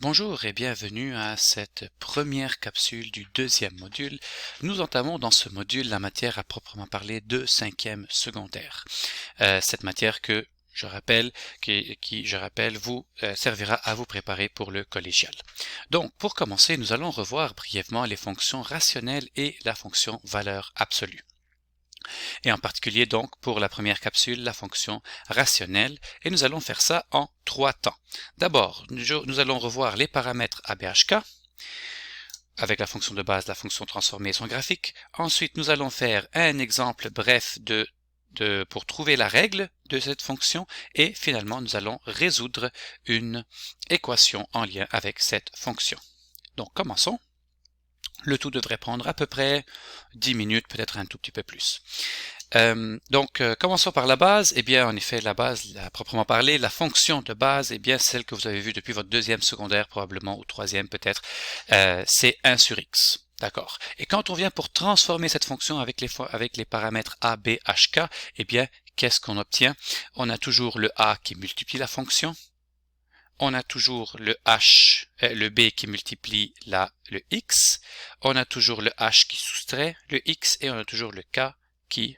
Bonjour et bienvenue à cette première capsule du deuxième module. Nous entamons dans ce module la matière à proprement parler de 5e secondaire. Cette matière que je rappelle, vous servira à vous préparer pour le collégial. Donc, pour commencer, nous allons revoir brièvement les fonctions rationnelles et la fonction valeur absolue. Et en particulier donc pour la première capsule, la fonction rationnelle, et nous allons faire ça en 3 temps. D'abord, nous allons revoir les paramètres ABHK, avec la fonction de base, la fonction transformée et son graphique. Ensuite, nous allons faire un exemple bref pour trouver la règle de cette fonction, et finalement, nous allons résoudre une équation en lien avec cette fonction. Donc, commençons. Le tout devrait prendre à peu près 10 minutes, peut-être un tout petit peu plus. Commençons par la base. Eh bien, en effet, la base, à proprement parler, la fonction de base, eh bien, celle que vous avez vue depuis votre deuxième secondaire, probablement, ou troisième peut-être, c'est 1 sur x. D'accord. Et quand on vient pour transformer cette fonction avec les paramètres a, b, h, k, eh bien, qu'est-ce qu'on obtient? On a toujours le a qui multiplie la fonction. On a toujours le b qui multiplie le x, on a toujours le h qui soustrait le x, et on a toujours le k qui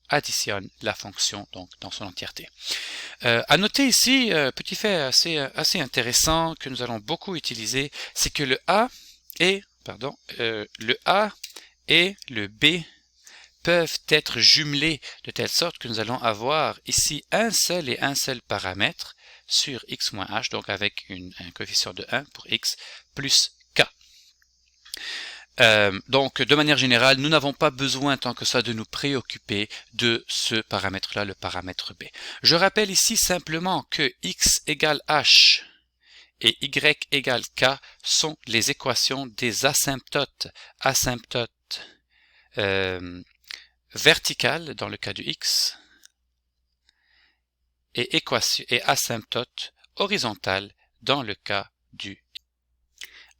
additionne la fonction donc dans son entièreté. À noter ici, petit fait assez intéressant que nous allons beaucoup utiliser, c'est que le a et le b peuvent être jumelés de telle sorte que nous allons avoir ici un seul paramètre sur x moins h, donc avec un coefficient de 1 pour x plus k. Donc, de manière générale, nous n'avons pas besoin tant que ça de nous préoccuper de ce paramètre-là, le paramètre b. Je rappelle ici simplement que x égale h et y égale k sont les équations des asymptotes verticales dans le cas du x, et asymptote horizontale dans le cas du y.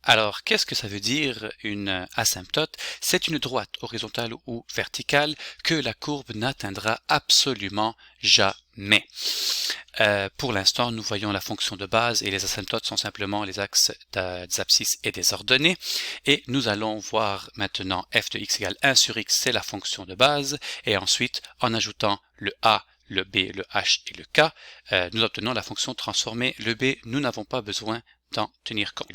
Alors, qu'est-ce que ça veut dire une asymptote? C'est une droite horizontale ou verticale que la courbe n'atteindra absolument jamais. Pour l'instant, nous voyons la fonction de base, et les asymptotes sont simplement les axes des abscisses et des ordonnées. Et nous allons voir maintenant f de x égale 1 sur x, c'est la fonction de base. Et ensuite, en ajoutant le a, le b, le h et le k, nous obtenons la fonction transformée. Le b, nous n'avons pas besoin d'en tenir compte.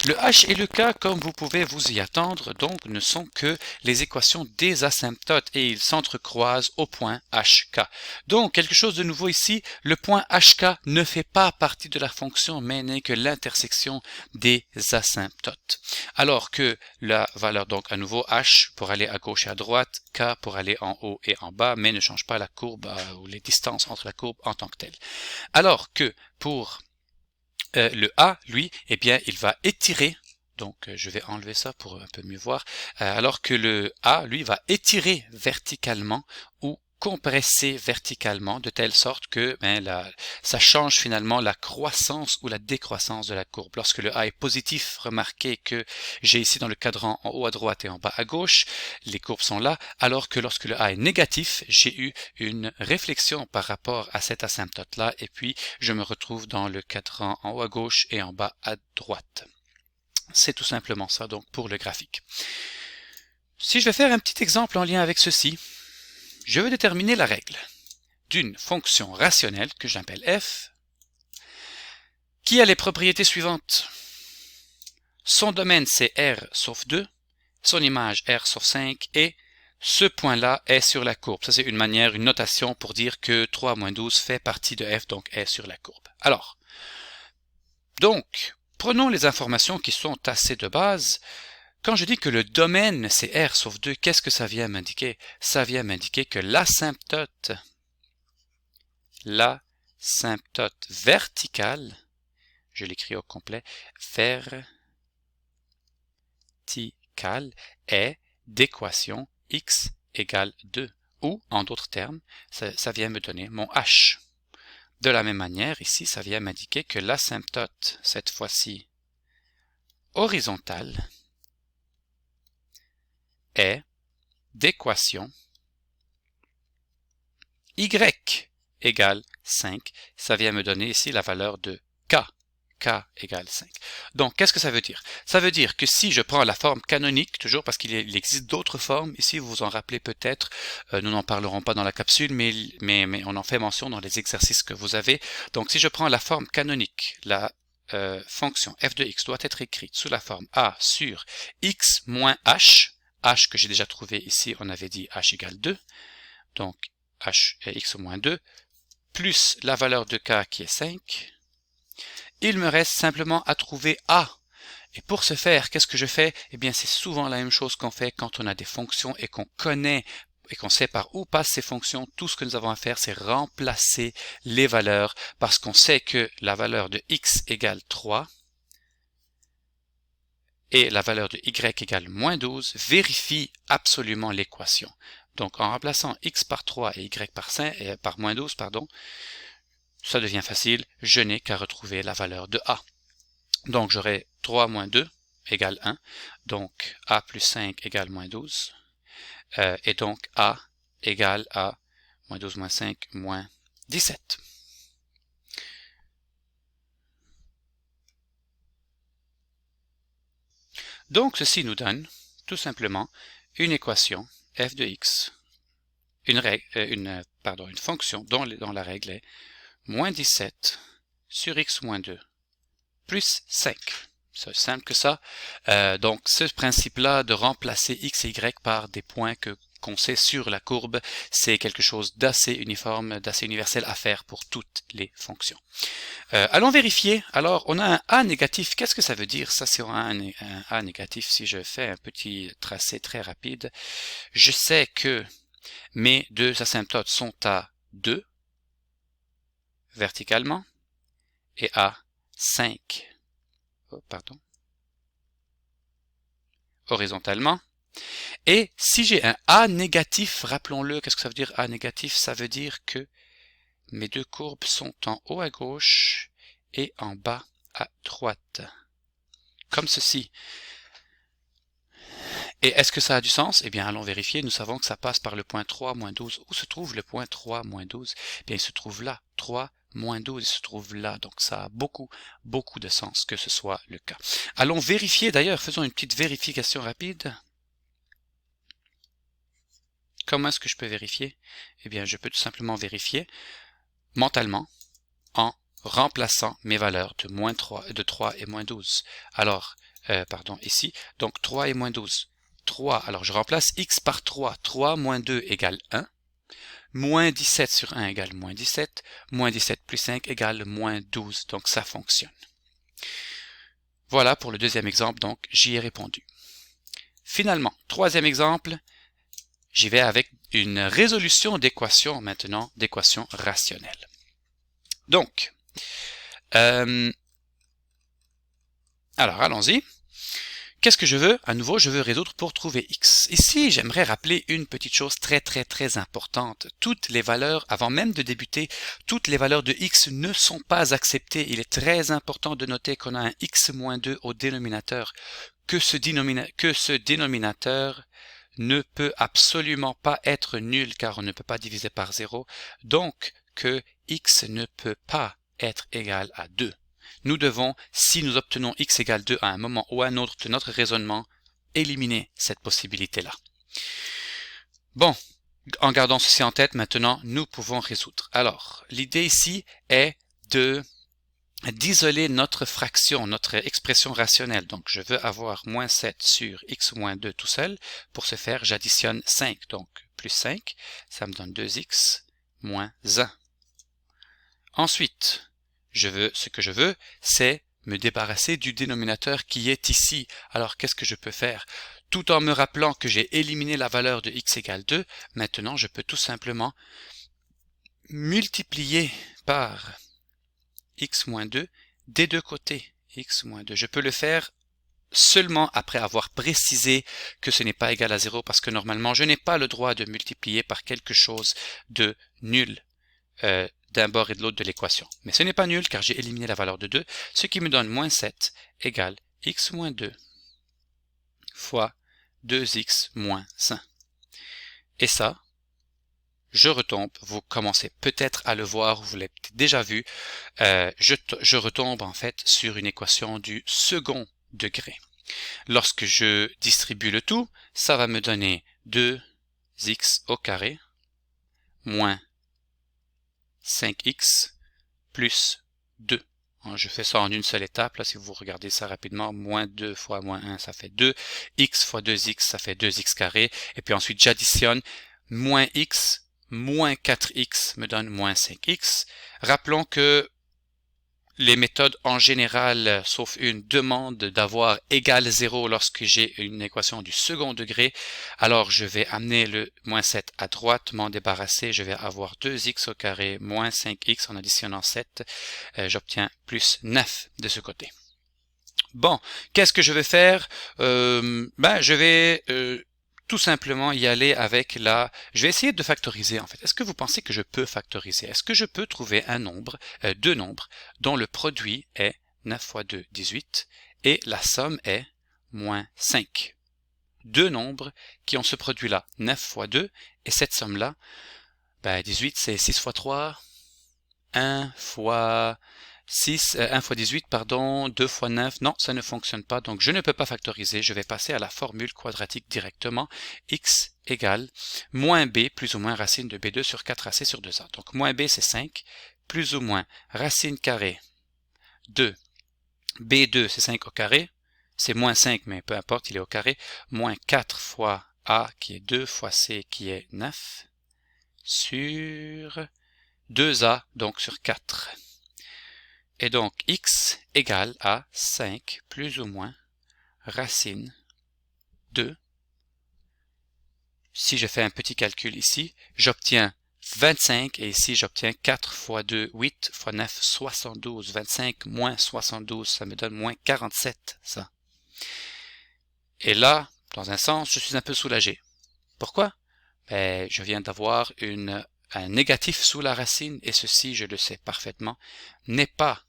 Le h et le k, comme vous pouvez vous y attendre, donc ne sont que les équations des asymptotes, et ils s'entrecroisent au point hk. Donc, quelque chose de nouveau ici, le point hk ne fait pas partie de la fonction, mais n'est que l'intersection des asymptotes. Alors que la valeur, donc à nouveau h pour aller à gauche et à droite, k pour aller en haut et en bas, mais ne change pas la courbe ou les distances entre la courbe en tant que telle. Alors que pour le a, lui, eh bien, il va étirer, donc je vais enlever ça pour un peu mieux voir, alors que le a, lui, va étirer verticalement ou compresser verticalement de telle sorte que ça change finalement la croissance ou la décroissance de la courbe. Lorsque le a est positif, remarquez que j'ai ici dans le cadran en haut à droite et en bas à gauche, les courbes sont là, alors que lorsque le a est négatif, j'ai eu une réflexion par rapport à cette asymptote-là, et puis je me retrouve dans le cadran en haut à gauche et en bas à droite. C'est tout simplement ça donc pour le graphique. Si je vais faire un petit exemple en lien avec ceci, je veux déterminer la règle d'une fonction rationnelle que j'appelle f, qui a les propriétés suivantes. Son domaine c'est R sauf 2, son image R sauf 5, et ce point-là est sur la courbe. Ça c'est une notation pour dire que 3 moins 12 fait partie de f, donc est sur la courbe. Alors, donc, prenons les informations qui sont assez de base. Quand je dis que le domaine c'est R sauf 2, qu'est-ce que ça vient m'indiquer? Ça vient m'indiquer que l'asymptote verticale, je l'écris au complet, verticale est d'équation x égale 2. Ou, en d'autres termes, ça vient me donner mon h. De la même manière, ici, ça vient m'indiquer que l'asymptote, cette fois-ci horizontale, est d'équation y égale 5. Ça vient me donner ici la valeur de k k égale 5. Donc, qu'est-ce que ça veut dire? Ça veut dire que si je prends la forme canonique, toujours parce qu'il existe d'autres formes, ici vous vous en rappelez peut-être, nous n'en parlerons pas dans la capsule, mais on en fait mention dans les exercices que vous avez. Donc, si je prends la forme canonique, la fonction f de x doit être écrite sous la forme a sur x moins h, h que j'ai déjà trouvé ici, on avait dit h égale 2, donc h est x moins 2, plus la valeur de k qui est 5, il me reste simplement à trouver a. Et pour ce faire, qu'est-ce que je fais? Eh bien, c'est souvent la même chose qu'on fait quand on a des fonctions et qu'on connaît et qu'on sait par où passent ces fonctions. Tout ce que nous avons à faire, c'est remplacer les valeurs parce qu'on sait que la valeur de x égale 3 et la valeur de y égale moins 12 vérifie absolument l'équation. Donc, en remplaçant x par 3 et y par moins 12, pardon, ça devient facile, je n'ai qu'à retrouver la valeur de a. Donc j'aurai 3 moins 2 égale 1, donc a plus 5 égale moins 12, et donc a égale à moins 12 moins 5 moins 17. Donc ceci nous donne tout simplement une équation f de x, une fonction dont la règle est moins 17 sur x moins 2 plus 5. C'est simple que ça. Donc ce principe-là de remplacer x et y par des points qu'on sait sur la courbe, c'est quelque chose d'assez uniforme, d'assez universel à faire pour toutes les fonctions. Allons vérifier. Alors on a un a négatif. Qu'est-ce que ça veut dire ça si on a un a négatif? Si je fais un petit tracé très rapide, je sais que mes deux asymptotes sont à 2 verticalement et à 5 horizontalement. Et si j'ai un a négatif, rappelons-le, qu'est-ce que ça veut dire a négatif? Ça veut dire que mes deux courbes sont en haut à gauche et en bas à droite. Comme ceci. Et est-ce que ça a du sens? Eh bien, allons vérifier. Nous savons que ça passe par le point 3, moins 12. Où se trouve le point 3, moins 12? Eh bien, il se trouve là. 3, moins 12, il se trouve là. Donc, ça a beaucoup de sens que ce soit le cas. Allons vérifier. D'ailleurs, faisons une petite vérification rapide. Comment est-ce que je peux vérifier? Eh bien, je peux tout simplement vérifier mentalement en remplaçant mes valeurs de 3 et moins 12. Alors, ici, donc 3 et moins 12. 3, alors je remplace x par 3. 3 moins 2 égale 1. Moins 17 sur 1 égale moins 17. Moins 17 plus 5 égale moins 12. Donc ça fonctionne. Voilà pour le deuxième exemple, donc j'y ai répondu. Finalement, troisième exemple, j'y vais avec une résolution d'équation maintenant, d'équation rationnelle. Donc, alors allons-y. Qu'est-ce que je veux? À nouveau, je veux résoudre pour trouver x. Ici, j'aimerais rappeler une petite chose très importante. Toutes les valeurs, avant même de débuter, toutes les valeurs de x ne sont pas acceptées. Il est très important de noter qu'on a un x-2 au dénominateur, que ce dénominateur ne peut absolument pas être nul car on ne peut pas diviser par 0, donc que x ne peut pas être égal à 2. Nous devons, si nous obtenons x égale 2 à un moment ou à un autre de notre raisonnement, éliminer cette possibilité-là. Bon, en gardant ceci en tête, maintenant, nous pouvons résoudre. Alors, l'idée ici est d'isoler notre fraction, notre expression rationnelle. Donc, je veux avoir moins 7 sur x moins 2 tout seul. Pour ce faire, j'additionne 5. Donc, plus 5, ça me donne 2x moins 1. Ensuite, ce que je veux, c'est me débarrasser du dénominateur qui est ici. Alors, qu'est-ce que je peux faire? Tout en me rappelant que j'ai éliminé la valeur de x égale 2, maintenant, je peux tout simplement multiplier par x moins 2 des deux côtés. X moins 2. Je peux le faire seulement après avoir précisé que ce n'est pas égal à 0 parce que normalement, je n'ai pas le droit de multiplier par quelque chose de nul. D'un bord et de l'autre de l'équation. Mais ce n'est pas nul car j'ai éliminé la valeur de 2, ce qui me donne moins 7 égale x moins 2 fois 2x moins 1. Et ça, je retombe, vous commencez peut-être à le voir, vous l'avez peut-être déjà vu, je retombe en fait sur une équation du second degré. Lorsque je distribue le tout, ça va me donner 2x au carré moins 5x plus 2. Je fais ça en une seule étape, là, si vous regardez ça rapidement, moins 2 fois moins 1, ça fait 2, x fois 2x, ça fait 2x carré, et puis ensuite j'additionne, moins x, moins 4x me donne moins 5x. Rappelons que les méthodes en général, sauf une, demandent d'avoir égal 0 lorsque j'ai une équation du second degré. Alors je vais amener le moins 7 à droite, m'en débarrasser. Je vais avoir 2x au carré moins 5x en additionnant 7. J'obtiens plus 9 de ce côté. Bon, qu'est-ce que je vais faire? Je vais tout simplement y aller avec je vais essayer de factoriser en fait. Est-ce que vous pensez que je peux factoriser? Est-ce que je peux trouver un nombre, deux nombres, dont le produit est 9 fois 2, 18, et la somme est moins 5? Deux nombres qui ont ce produit-là, 9 fois 2, et cette somme-là, 18 c'est 6 fois 3, 1 fois 1 fois 18, pardon, 2 fois 9, non, ça ne fonctionne pas, donc je ne peux pas factoriser, je vais passer à la formule quadratique directement, x égale moins b plus ou moins racine de b2 sur 4ac sur 2a. Donc moins b c'est 5, plus ou moins racine carrée de b2 c'est 5 au carré, c'est moins 5 mais peu importe, il est au carré, moins 4 fois a qui est 2 fois c qui est 9, sur 2a donc sur 4. Et donc x égale à 5 plus ou moins racine de, si je fais un petit calcul ici, j'obtiens 25 et ici j'obtiens 4 fois 2, 8 fois 9, 72. 25 moins 72, ça me donne moins 47, ça. Et là, dans un sens, je suis un peu soulagé. Pourquoi? Je viens d'avoir un négatif sous la racine et ceci, je le sais parfaitement, n'est pas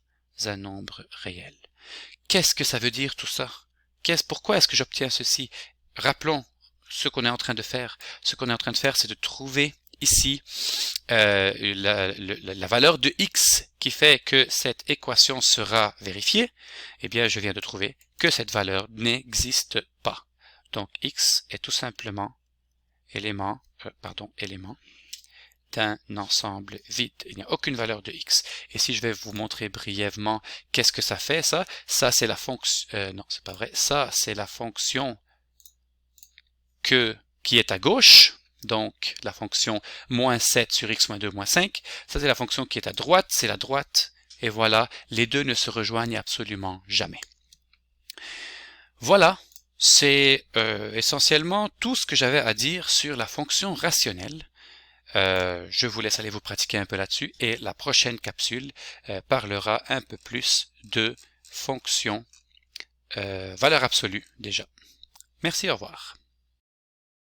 un nombre réel. Qu'est-ce que ça veut dire tout ça? Pourquoi est-ce que j'obtiens ceci? Rappelons ce qu'on est en train de faire. Ce qu'on est en train de faire, c'est de trouver ici la valeur de x qui fait que cette équation sera vérifiée. Eh bien, je viens de trouver que cette valeur n'existe pas. Donc, x est tout simplement élément d'un ensemble vide. Il n'y a aucune valeur de x. Et si je vais vous montrer brièvement qu'est-ce que ça fait, ça c'est la fonction, non c'est pas vrai, ça c'est la fonction qui est à gauche, donc la fonction moins 7 sur x moins 2 moins 5, ça c'est la fonction qui est à droite, c'est la droite, et voilà, les deux ne se rejoignent absolument jamais. Voilà, c'est essentiellement tout ce que j'avais à dire sur la fonction rationnelle. Je vous laisse aller vous pratiquer un peu là-dessus et la prochaine capsule parlera un peu plus de fonctions valeur absolue déjà. Merci, au revoir.